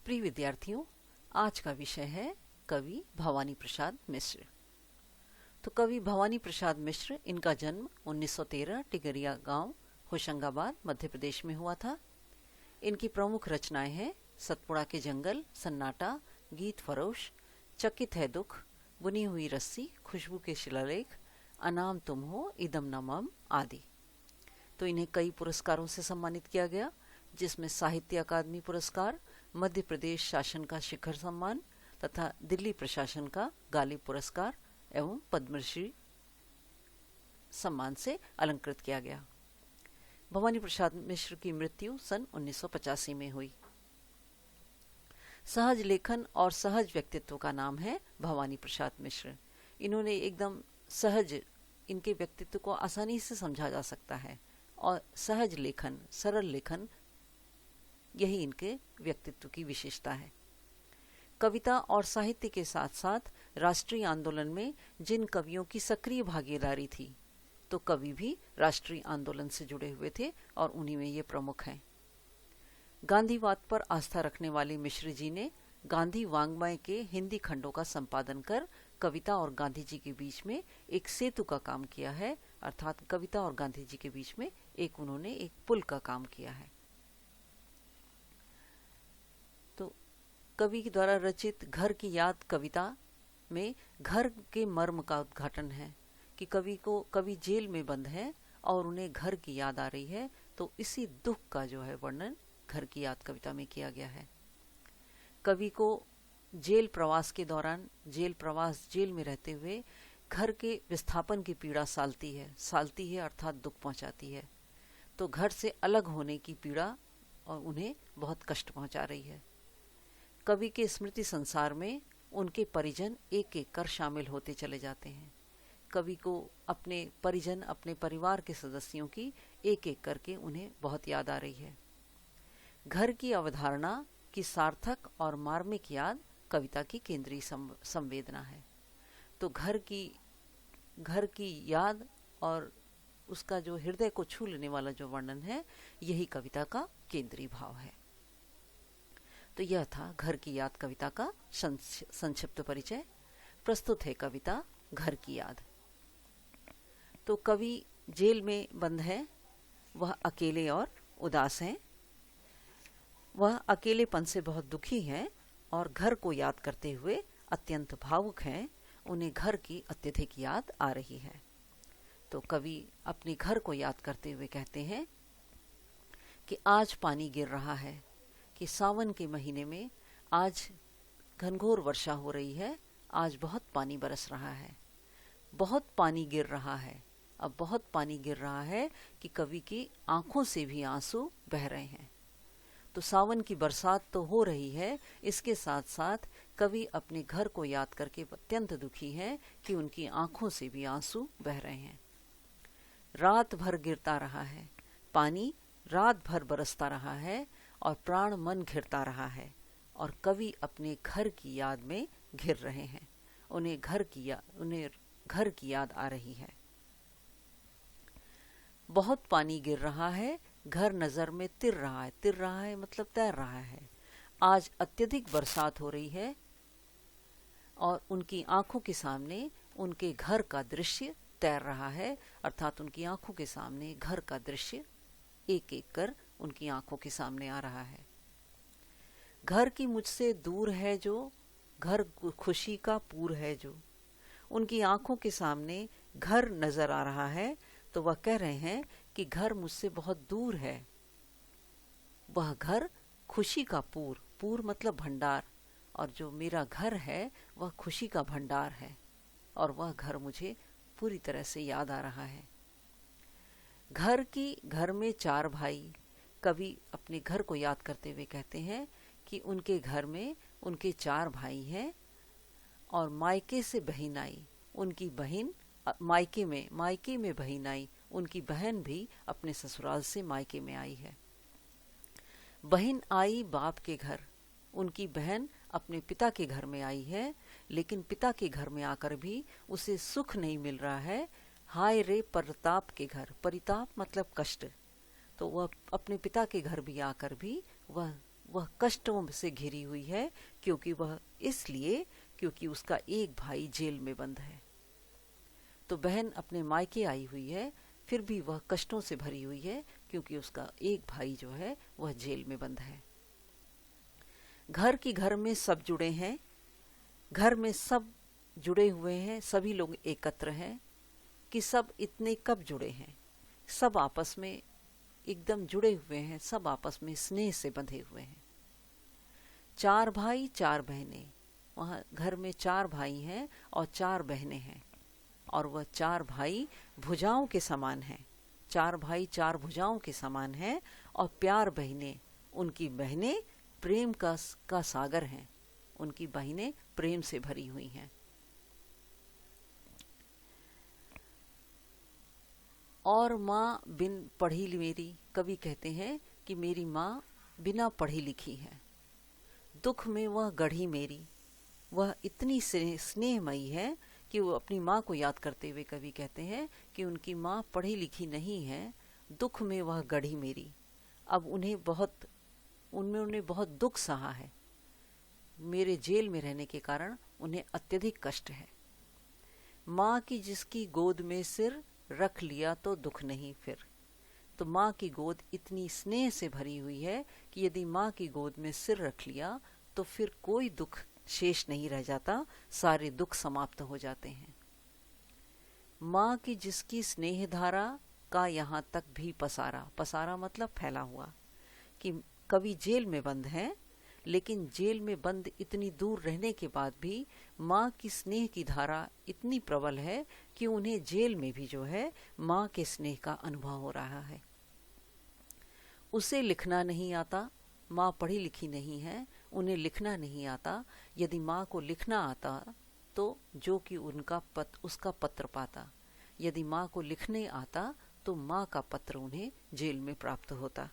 प्रिय विद्यार्थियों, आज का विषय है कवि भवानी प्रसाद मिश्र। तो कवि भवानी प्रसाद मिश्र, इनका जन्म 1913 टिगरिया गांव, होशंगाबाद, मध्य प्रदेश में हुआ था। इनकी प्रमुख रचनाएं हैं सतपुड़ा के जंगल, सन्नाटा, गीत फरोश, चकित है दुख, बुनी हुई रस्सी, खुशबू के शिलालेख, अनाम तुम हो, इदम न मम आदि। तो इन्हें कई पुरस्कारों से सम्मानित किया गया, जिसमें साहित्य अकादमी पुरस्कार, मध्य प्रदेश शासन का शिखर सम्मान तथा दिल्ली प्रशासन का गालिब पुरस्कार एवं पद्मश्री सम्मान से अलंकृत किया गया। भवानी प्रसाद मिश्र की मृत्यु सन 1985 में हुई। सहज लेखन और सहज व्यक्तित्व का नाम है भवानी प्रसाद मिश्र। इन्होंने एकदम सहज, इनके व्यक्तित्व को आसानी से समझा जा सकता है और सहज लेखन, सरल लेखन, यही इनके व्यक्तित्व की विशेषता है। कविता और साहित्य के साथ साथ राष्ट्रीय आंदोलन में जिन कवियों की सक्रिय भागीदारी थी, तो कवि भी राष्ट्रीय आंदोलन से जुड़े हुए थे और उन्हीं में ये प्रमुख हैं। गांधीवाद पर आस्था रखने वाले मिश्र जी ने गांधी वाङ्मय के हिंदी खंडों का संपादन कर कविता और गांधी जी के बीच में एक सेतु का काम किया है, अर्थात कविता और गांधी जी के बीच में उन्होंने एक पुल का काम किया है। तो कवि के द्वारा रचित घर की याद कविता में घर के मर्म का उद्घाटन है कि कवि जेल में बंद है और उन्हें घर की याद आ रही है, तो इसी दुख का जो है वर्णन घर की याद कविता में किया गया है। कवि को जेल प्रवास के दौरान, जेल में रहते हुए घर के विस्थापन की पीड़ा सालती है अर्थात दुख पहुंचाती है। तो घर से अलग होने की पीड़ा और उन्हें बहुत कष्ट पहुंचा रही है। कवि के स्मृति संसार में उनके परिजन एक एक कर शामिल होते चले जाते हैं। कवि को अपने परिजन, अपने परिवार के सदस्यों की एक एक करके उन्हें बहुत याद आ रही है। घर की अवधारणा की सार्थक और मार्मिक याद कविता की केंद्रीय संवेदना है। तो घर की याद और उसका जो हृदय को छू लेने वाला जो वर्णन है, यही कविता का केंद्रीय भाव है। तो यह था घर की याद कविता का संक्षिप्त परिचय। प्रस्तुत है कविता घर की याद। तो कवि जेल में बंद है, वह अकेले और उदास हैं। वह अकेलेपन से बहुत दुखी हैं और घर को याद करते हुए अत्यंत भावुक हैं। उन्हें घर की अत्यधिक याद आ रही है। तो कवि अपने घर को याद करते हुए कहते हैं कि आज पानी गिर रहा है, कि सावन के महीने में आज घनघोर वर्षा हो रही है, आज बहुत पानी बरस रहा है, बहुत पानी गिर रहा है। अब बहुत पानी गिर रहा है कि कवि की आंखों से भी आंसू बह रहे हैं। तो सावन की बरसात तो हो रही है, इसके साथ साथ कवि अपने घर को याद करके अत्यंत दुखी हैं कि उनकी आंखों से भी आंसू बह रहे हैं। रात भर गिरता रहा है पानी, रात भर बरसता रहा है और प्राण मन घिरता रहा है, और कवि अपने घर की याद में घिर रहे हैं। उन्हें घर की याद आ रही है। बहुत पानी गिर रहा है, घर नजर में तिर रहा है मतलब तैर रहा है। आज अत्यधिक बरसात हो रही है और उनकी आंखों के सामने उनके घर का दृश्य तैर रहा है, अर्थात उनकी आंखों के सामने घर का दृश्य एक एक कर उनकी आंखों के सामने आ रहा है। घर की मुझसे दूर है जो, घर खुशी का पूर है जो। उनकी आंखों के सामने घर नजर आ रहा है, तो वह कह रहे हैं कि घर मुझसे बहुत दूर है। वह घर खुशी का पूर मतलब भंडार, और जो मेरा घर है वह खुशी का भंडार है, और वह घर मुझे पूरी तरह से याद आ रहा है। घर में 4 भाई। कवि अपने घर को याद करते हुए कहते हैं कि उनके घर में उनके 4 भाई हैं और मायके से बहन आई। उनकी बहन मायके में बहन आई, उनकी बहन भी अपने ससुराल से मायके में आई है। बहन आई बाप के घर, उनकी बहन अपने पिता के घर में आई है, लेकिन पिता के घर में आकर भी उसे सुख नहीं मिल रहा है। हाय रे परिताप के घर, परिताप मतलब कष्ट। तो वह अपने पिता के घर भी आकर भी वह कष्टों से घिरी हुई है, क्योंकि उसका एक भाई जेल में बंद है। तो बहन अपने मायके आई हुई है, फिर भी वह कष्टों से भरी हुई है, क्योंकि उसका एक भाई जो है वह जेल में बंद है। घर में सब जुड़े हैं, घर में सब जुड़े हुए हैं, सभी लोग एकत्र हैं। कि सब इतने कब जुड़े हैं? सब आपस में एकदम जुड़े हुए हैं, सब आपस में स्नेह से बंधे हुए हैं। 4 भाई 4 बहनें, वहाँ घर में 4 भाई हैं और 4 बहनें हैं, और वह 4 भाई भुजाओं के समान हैं। 4 भाई 4 भुजाओं के समान हैं, और प्यार बहनें, उनकी बहनें प्रेम का सागर हैं, उनकी बहनें प्रेम से भरी हुई हैं। और माँ बिन पढ़ी मेरी, कवि कहते हैं कि मेरी माँ बिना पढ़ी लिखी है। दुख में वह गढ़ी मेरी, वह इतनी स्नेहमयी है कि वो अपनी माँ को याद करते हुए कवि कहते हैं कि उनकी माँ पढ़ी लिखी नहीं है, दुख में वह गढ़ी मेरी। अब उन्हें बहुत दुख सहा है, मेरे जेल में रहने के कारण उन्हें अत्यधिक कष्ट है। माँ की जिसकी गोद में सिर, रख लिया तो दुख नहीं फिर। तो माँ की गोद इतनी स्नेह से भरी हुई है कि यदि माँ की गोद में सिर रख लिया तो फिर कोई दुख शेष नहीं रह जाता, सारे दुख समाप्त हो जाते हैं। माँ की जिसकी स्नेह धारा का यहाँ तक भी पसारा, पसारा मतलब फैला हुआ, कि कवि जेल में बंद है, लेकिन जेल में बंद इतनी दूर रहने के बाद भी माँ की स्नेह की धारा इतनी प्रबल है कि उन्हें जेल में भी जो है माँ के स्नेह का अनुभव हो रहा है। उसे लिखना नहीं आता, माँ पढ़ी लिखी नहीं है, उन्हें लिखना नहीं आता। यदि माँ को लिखना आता तो जो कि उसका पत्र पाता, यदि माँ को लिखने आता तो माँ का पत्र उन्हें जेल में प्राप्त होता।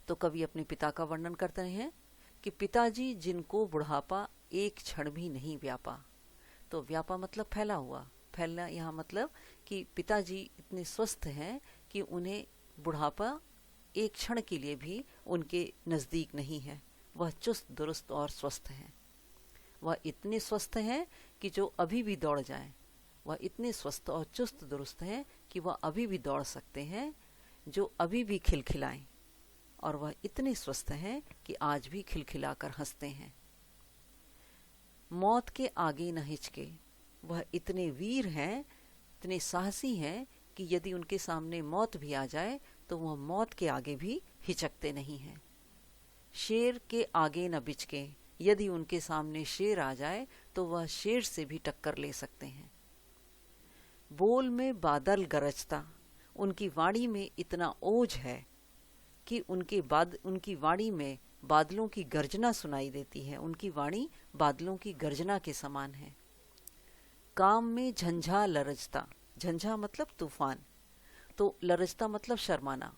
तो कवि अपने पिता का वर्णन करते हैं कि पिताजी जिनको बुढ़ापा एक क्षण भी नहीं व्यापा। तो व्यापा मतलब फैला हुआ, फैलना यहाँ मतलब कि पिताजी इतने स्वस्थ हैं कि उन्हें बुढ़ापा एक क्षण के लिए भी उनके नज़दीक नहीं है। वह चुस्त दुरुस्त और स्वस्थ हैं। वह इतने स्वस्थ हैं कि जो अभी भी दौड़ जाएं। वह इतने स्वस्थ और चुस्त दुरुस्त हैं कि वह अभी भी दौड़ सकते हैं, जो अभी भी खिलखिलाएं। और वह इतने स्वस्थ हैं कि आज भी खिलखिलाकर हंसते हैं। मौत के आगे न हिचके, वह इतने वीर हैं, इतने साहसी हैं कि यदि उनके सामने मौत भी आ जाए तो वह मौत के आगे भी हिचकते नहीं हैं। शेर के आगे न बिचके, यदि उनके सामने शेर आ जाए तो वह शेर से भी टक्कर ले सकते हैं। बोल में बादल गरजता, उनकी वाणी में इतना ओज है कि उनकी वाणी में बादलों की गर्जना सुनाई देती है। उनकी वाणी बादलों की गर्जना के समान है। काम में झंझा लरजता, झंझा मतलब तूफान, तो लरजता मतलब शर्माना।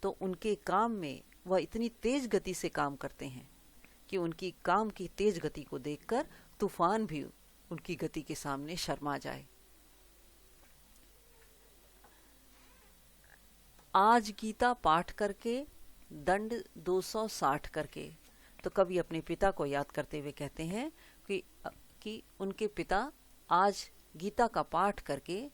तो उनके काम में वह इतनी तेज गति से काम करते हैं कि उनकी काम की तेज गति को देखकर तूफान भी उनकी गति के सामने शर्मा जाए। आज गीता पाठ करके, दंड 260 करके। तो कवि अपने पिता को याद करते हुए कहते हैं कि उनके पिता आज गीता का पाठ करके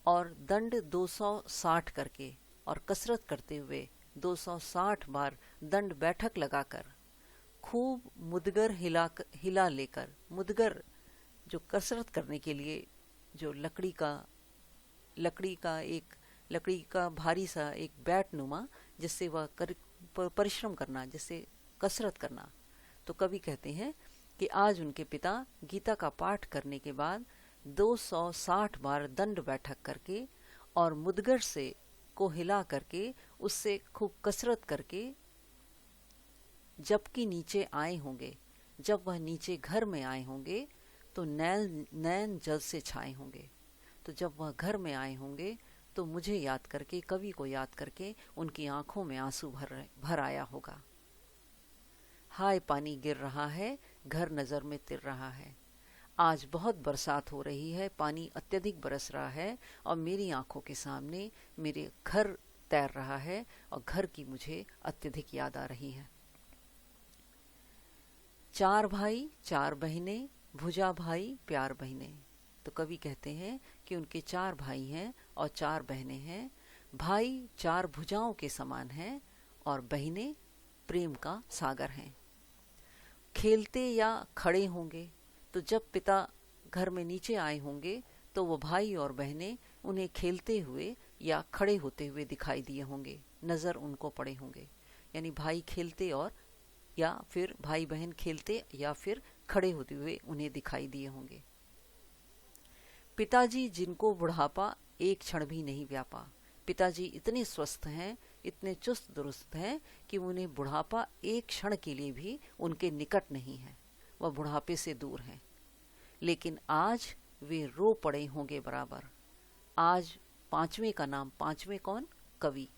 और दंड 260 करके और कसरत करते हुए 260 बार दंड बैठक लगाकर, खूब मुदगर हिला लेकर, मुदगर जो कसरत करने के लिए जो लकड़ी का भारी सा एक बैट नुमा, जिससे वह परिश्रम करना, जिससे कसरत करना। तो कवि कहते हैं कि आज उनके पिता गीता का पाठ करने के बाद 260 बार दंड बैठक करके और मुदगर से को हिला करके, उससे खूब कसरत करके जबकि नीचे आए होंगे, जब वह नीचे घर में आए होंगे तो नैन जल से छाए होंगे। तो जब वह घर में आए होंगे तो मुझे याद करके, कवि को याद करके उनकी आंखों में आंसू भर आया होगा। हाय पानी गिर रहा है, घर नजर में तिर रहा है। आज बहुत बरसात हो रही है, पानी अत्यधिक बरस रहा है और मेरी आंखों के सामने मेरे घर तैर रहा है और घर की मुझे अत्यधिक याद आ रही है। 4 भाई 4 बहनें, भुजा भाई प्यार बहनें। तो कवि कहते हैं कि उनके 4 भाई हैं और 4 बहनें हैं। भाई 4 भुजाओं के समान हैं और बहनें प्रेम का सागर हैं। खेलते या खड़े होंगे, तो जब पिता घर में नीचे आए होंगे तो वो भाई और बहनें उन्हें खेलते हुए या खड़े होते हुए दिखाई दिए होंगे, नज़र उनको पड़े होंगे। यानी भाई खेलते और या फिर भाई बहन खेलते या फिर खड़े होते हुए उन्हें दिखाई दिए होंगे। पिताजी जिनको बुढ़ापा एक क्षण भी नहीं व्यापा। पिताजी इतने स्वस्थ हैं, इतने चुस्त दुरुस्त हैं कि उन्हें बुढ़ापा एक क्षण के लिए भी उनके निकट नहीं है, वह बुढ़ापे से दूर हैं। लेकिन आज वे रो पड़े होंगे बराबर। आज 5वें का नाम, 5वें कौन? कवि।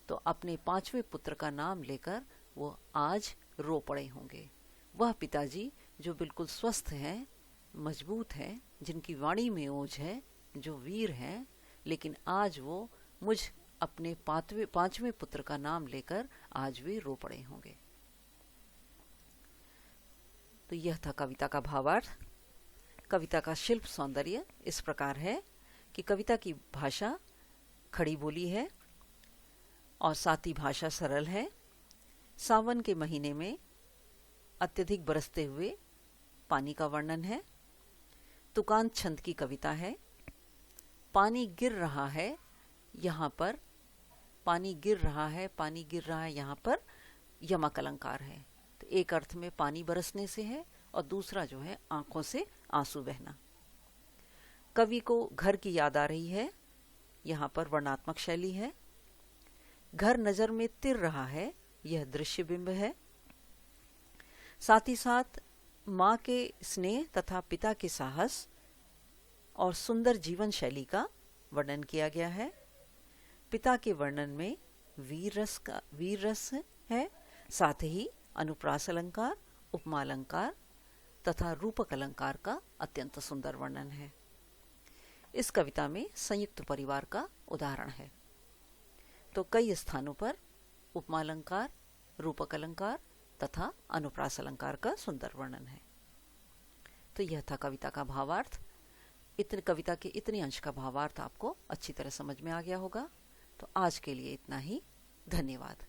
तो अपने 5वें पुत्र का नाम लेकर वो आज रो पड़े होंगे। वह पिताजी जो बिल्कुल स्वस्थ हैं, मजबूत हैं, जिनकी वाणी में ओज है, जो वीर हैं, लेकिन आज वो मुझ अपने 5वें पुत्र का नाम लेकर आज वे रो पड़े होंगे। तो यह था कविता का भावार्थ। कविता का शिल्प सौंदर्य इस प्रकार है कि कविता की भाषा खड़ी बोली है और साथ ही भाषा सरल है। सावन के महीने में अत्यधिक बरसते हुए पानी का वर्णन है। तुकांत छंद की कविता है। पानी गिर रहा है यहाँ पर, पानी गिर रहा है, पानी गिर रहा है यहाँ पर यमक अलंकार है। तो एक अर्थ में पानी बरसने से है और दूसरा जो है आंखों से आंसू बहना। कवि को घर की याद आ रही है, यहाँ पर वर्णात्मक शैली है। घर नजर में तिर रहा है, यह दृश्य बिंब है। साथ ही साथ माँ के स्नेह तथा पिता के साहस और सुंदर जीवन शैली का वर्णन किया गया है। पिता के वर्णन में वीर रस है, साथ ही अनुप्रास अलंकार, उपमा अलंकार तथा रूपक अलंकार का अत्यंत सुंदर वर्णन है। इस कविता में संयुक्त परिवार का उदाहरण है। तो कई स्थानों पर उपमा अलंकार, रूपक अलंकार तथा अनुप्रास अलंकार का सुंदर वर्णन है। तो यह था कविता का भावार्थ। कविता के इतने अंश का भावार्थ आपको अच्छी तरह समझ में आ गया होगा। तो आज के लिए इतना ही। धन्यवाद।